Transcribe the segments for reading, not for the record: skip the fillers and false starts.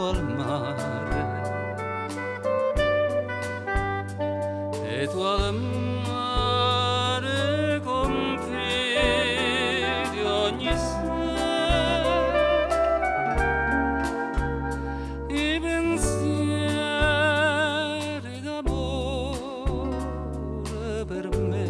vicino al mare, e tu al mare confidi ogni sera i pensieri d'amore per me.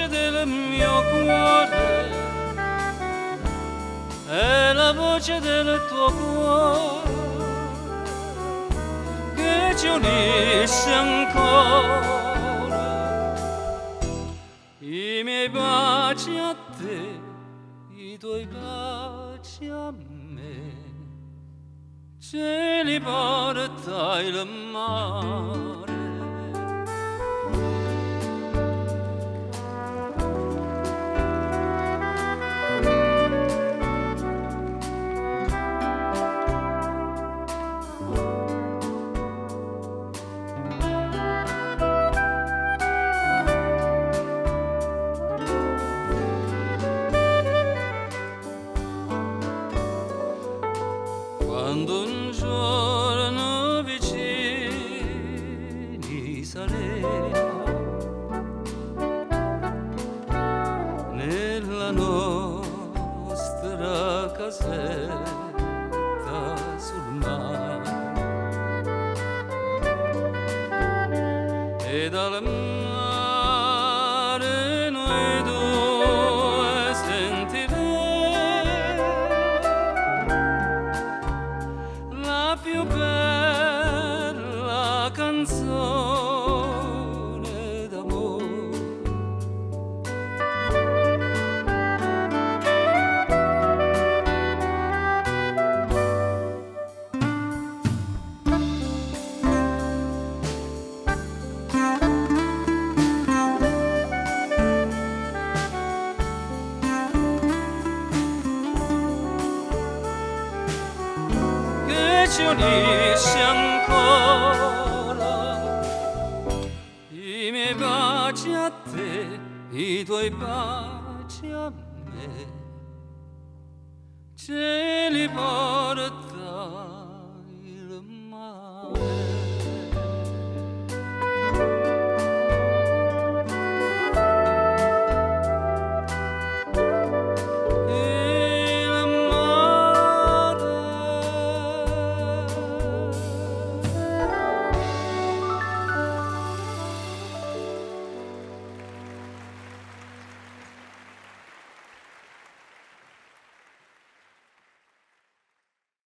Del mio cuore è la voce del tuo cuore che ci unisce ancora, i miei baci a te, i tuoi baci a me, ce li porta il mare. Quando un giorno vicini saremo nella nostra casetta sul mare, e dal mare noi due sentiremo la più bella canzone d'amore. Che ci unisce ancora, i miei baci a te, i tuoi baci a me, ce li porta